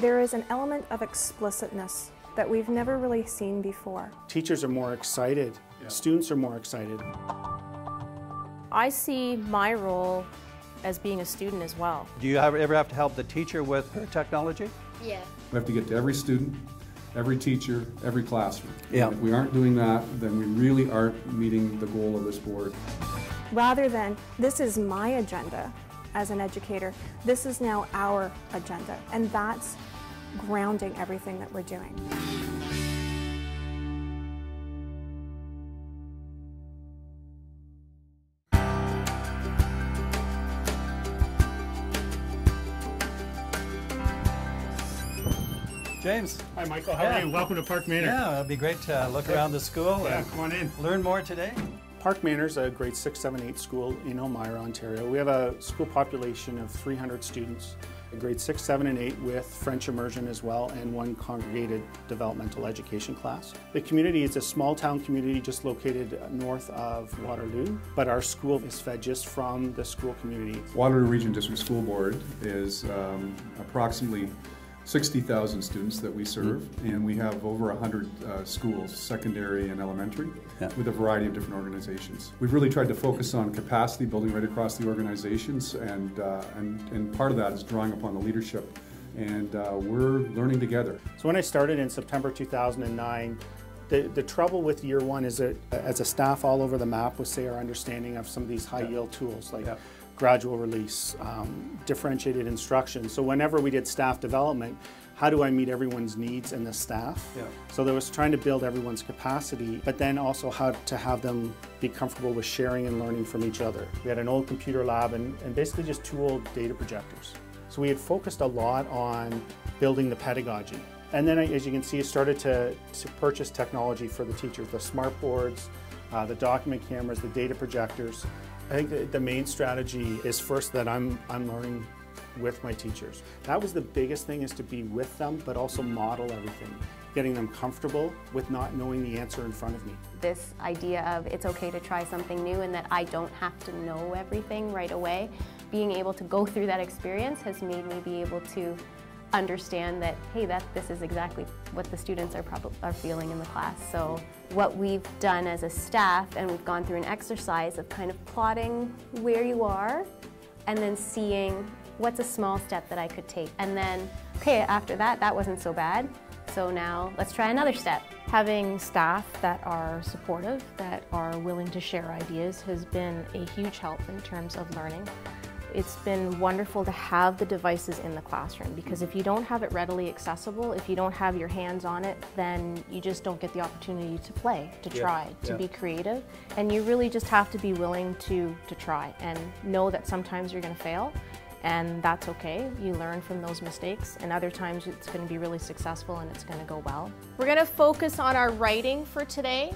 There is an element of explicitness that we've never really seen before. Teachers are more excited, students are more excited. I see my role as being a student as well. Do you ever have to help the teacher with her technology? Yeah. We have to get to every student, every teacher, every classroom. Yeah. And if we aren't doing that, then we really aren't meeting the goal of this board. Rather than, this is my agenda as an educator, this is now our agenda, and that's grounding everything that we're doing. James. Hi Michael, how are you? Welcome to Park Manor. Yeah, it'd be great to look around the school Yeah, and come on in. learn more today. Park Manor is a grade 6, 7, 8 school in Elmira, Ontario. We have a school population of 300 students, grade 6, 7, and 8 with French immersion as well, and one congregated developmental education class. The community is a small town community just located north of Waterloo, but our school is fed just from the school community. Waterloo Region District School Board is approximately 60,000 students that we serve, and we have over 100 schools, secondary and elementary, with a variety of different organizations. We've really tried to focus on capacity building right across the organizations, and part of that is drawing upon the leadership, and we're learning together. So when I started in September 2009, the trouble with year one is that as a staff all over the map was, say, our understanding of some of these high yield tools like gradual release, differentiated instruction. So whenever we did staff development, how do I meet everyone's needs and the staff? So there was trying to build everyone's capacity, but then also how to have them be comfortable with sharing and learning from each other. We had an old computer lab and basically just 2 old data projectors. So we had focused a lot on building the pedagogy. And then, as you can see, I started to purchase technology for the teachers, the smart boards, the document cameras, the data projectors. I think the main strategy is first that I'm learning with my teachers. That was the biggest thing, is to be with them, but also model everything, getting them comfortable with not knowing the answer in front of me. This idea of it's okay to try something new and that I don't have to know everything right away, being able to go through that experience has made me be able to understand that, hey, this is exactly what the students are feeling in the class. So what we've done as a staff, and we've gone through an exercise of kind of plotting where you are and then seeing what's a small step that I could take. And then, okay, after that wasn't so bad. So now let's try another step. Having staff that are supportive, that are willing to share ideas has been a huge help in terms of learning. It's been wonderful to have the devices in the classroom, because if you don't have it readily accessible, if you don't have your hands on it, then you just don't get the opportunity to play, to try, to be creative. And you really just have to be willing to try and know that sometimes you're going to fail, and that's okay. You learn from those mistakes, and other times it's going to be really successful and it's going to go well. We're going to focus on our writing for today.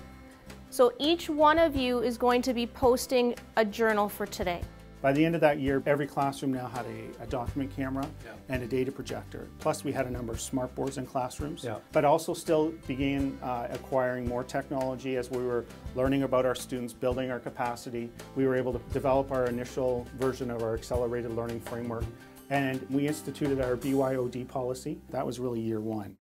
So each one of you is going to be posting a journal for today. By the end of that year, every classroom now had a document camera and a data projector. Plus we had a number of smart boards in classrooms, but also still began acquiring more technology as we were learning about our students, building our capacity. We were able to develop our initial version of our accelerated learning framework, and we instituted our BYOD policy. That was really year one.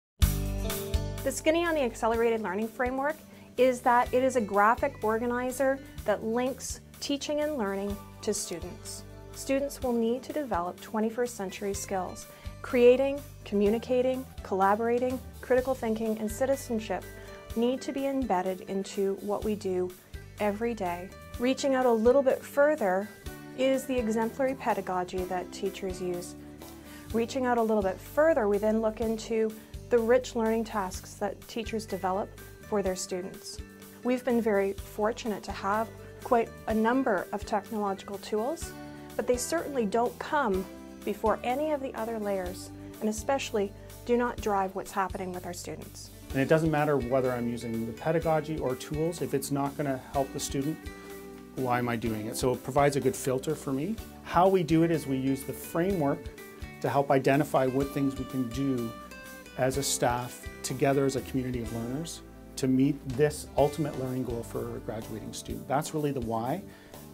The skinny on the accelerated learning framework is that it is a graphic organizer that links teaching and learning to students. Students will need to develop 21st century skills. Creating, communicating, collaborating, critical thinking, and citizenship need to be embedded into what we do every day. Reaching out a little bit further is the exemplary pedagogy that teachers use. Reaching out a little bit further, we then look into the rich learning tasks that teachers develop for their students. We've been very fortunate to have quite a number of technological tools, but they certainly don't come before any of the other layers, and especially do not drive what's happening with our students. And it doesn't matter whether I'm using the pedagogy or tools, if it's not going to help the student, why am I doing it? So it provides a good filter for me. How we do it is we use the framework to help identify what things we can do as a staff together as a community of learners to meet this ultimate learning goal for a graduating student. That's really the why,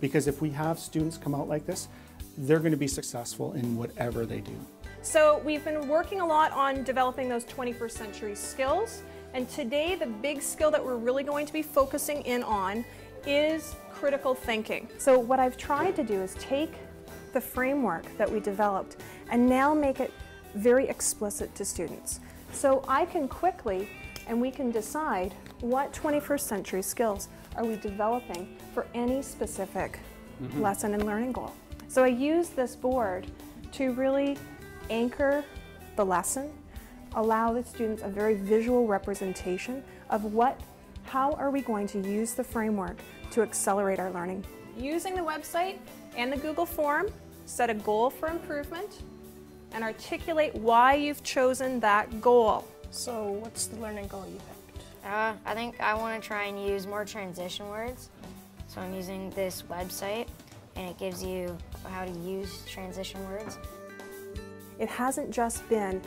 because if we have students come out like this, they're going to be successful in whatever they do. So we've been working a lot on developing those 21st century skills, and today the big skill that we're really going to be focusing in on is critical thinking. So what I've tried to do is take the framework that we developed and now make it very explicit to students. So I can quickly, and we can decide what 21st century skills are we developing for any specific lesson and learning goal. So I use this board to really anchor the lesson, allow the students a very visual representation of how are we going to use the framework to accelerate our learning. Using the website and the Google form, set a goal for improvement and articulate why you've chosen that goal. So what's the learning goal you picked? I think I want to try and use more transition words. So I'm using this website and it gives you how to use transition words. It hasn't just been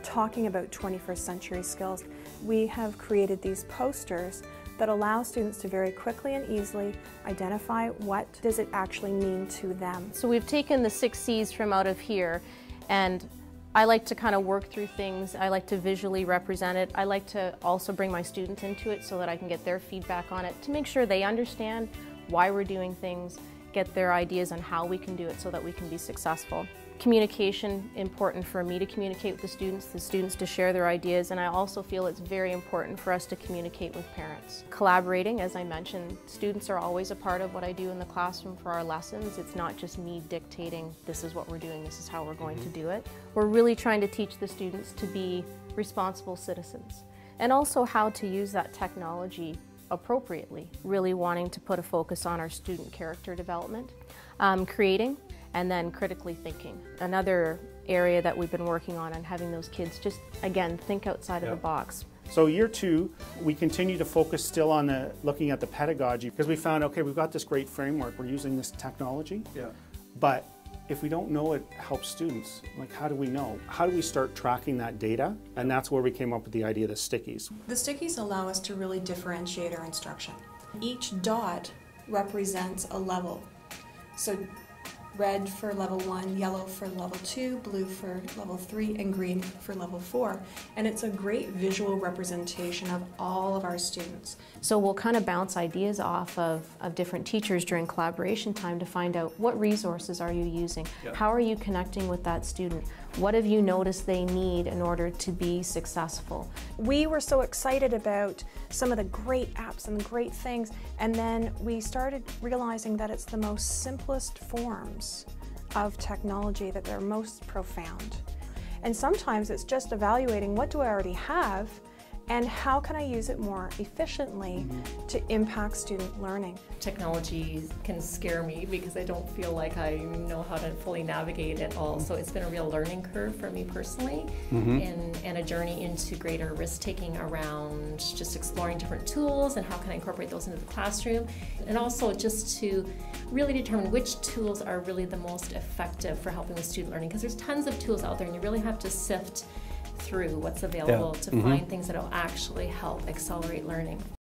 talking about 21st century skills. We have created these posters that allow students to very quickly and easily identify what does it actually mean to them. So we've taken the 6 C's from out of here, and I like to kind of work through things. I like to visually represent it. I like to also bring my students into it so that I can get their feedback on it to make sure they understand why we're doing things, get their ideas on how we can do it so that we can be successful. Communication, important for me to communicate with the students to share their ideas, and I also feel it's very important for us to communicate with parents. Collaborating, as I mentioned, students are always a part of what I do in the classroom for our lessons. It's not just me dictating, this is what we're doing, this is how we're going to do it. We're really trying to teach the students to be responsible citizens, and also how to use that technology appropriately, really wanting to put a focus on our student character development, creating, and then critically thinking. Another area that we've been working on and having those kids just, again, think outside of the box. So year 2, we continue to focus still on looking at the pedagogy, because we found, okay, we've got this great framework, we're using this technology, but if we don't know it helps students, like how do we know? How do we start tracking that data? And that's where we came up with the idea of the stickies. The stickies allow us to really differentiate our instruction. Each dot represents a level. So red for level 1, yellow for level 2, blue for level 3, and green for level 4. And it's a great visual representation of all of our students. So we'll kind of bounce ideas off of different teachers during collaboration time to find out what resources are you using? How are you connecting with that student? What have you noticed they need in order to be successful? We were so excited about some of the great apps and the great things, and then we started realizing that it's the most simplest forms of technology that they're most profound. And sometimes it's just evaluating what do I already have and how can I use it more efficiently to impact student learning. Technology can scare me because I don't feel like I know how to fully navigate it all. So it's been a real learning curve for me personally, and a journey into greater risk-taking around just exploring different tools and how can I incorporate those into the classroom, and also just to really determine which tools are really the most effective for helping with student learning, because there's tons of tools out there and you really have to sift through what's available to find things that will actually help accelerate learning.